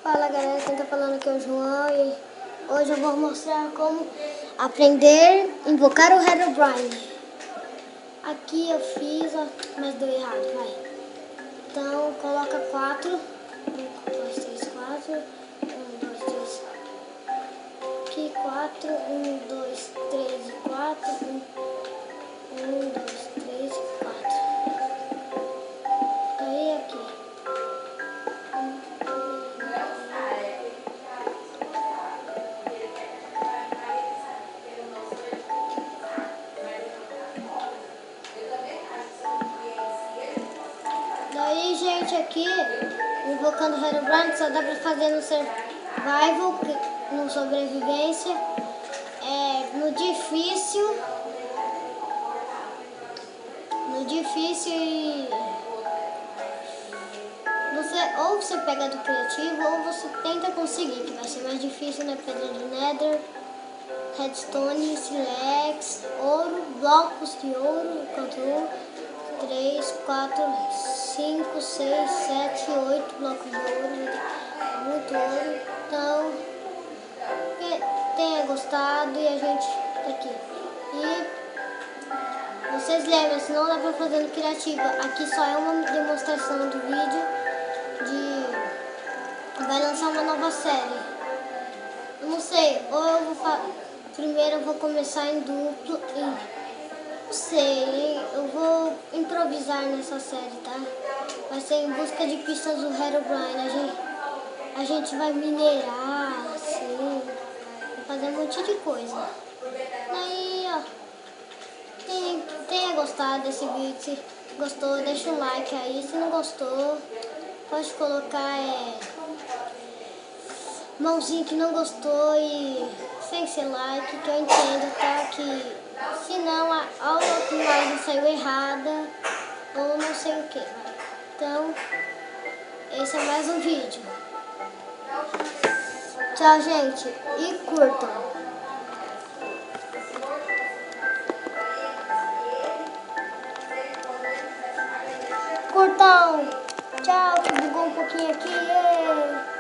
Fala galera, quem tá falando aqui é o João e hoje eu vou mostrar como aprender a invocar o Herobrine. Aqui eu fiz, ó, mas deu errado, vai. Então coloca 4, 1, 2, 3, 4, 1, 2, 3, aqui 4, 1, 2, 3 e 4, 1, 2, 3 e 4. Aí aqui. Daí, gente, aqui, invocando o Herobrine, só dá pra fazer no survival, no sobrevivência, no difícil e ou você pega do criativo ou você tenta conseguir, que vai ser mais difícil, né? Pedra de Nether, redstone, silex, ouro, blocos de ouro, enquanto 1, 3, 4, 5, 6, 7, 8 blocos de ouro, muito ouro. Então, que tenha gostado e a gente tá aqui. E vocês lembram, se não dá pra fazer no criativo, aqui só é uma demonstração do vídeo vai lançar uma nova série. Eu não sei, ou eu vou primeiro eu vou começar em duplo e não sei, eu vou improvisar nessa série, tá? Vai ser em busca de pistas do Herobrine. A gente vai minerar, assim, vai fazer um monte de coisa. Daí, ó, tenha gostado desse vídeo. Se gostou, deixa um like aí. Se não gostou, pode colocar mãozinha que não gostou e sem ser like, que eu entendo, tá? Que senão a aula que mais saiu errada ou não sei o que. Então, esse é mais um vídeo. Tchau, gente, e curtam. Curtam. Tchau, que bugou um pouquinho aqui.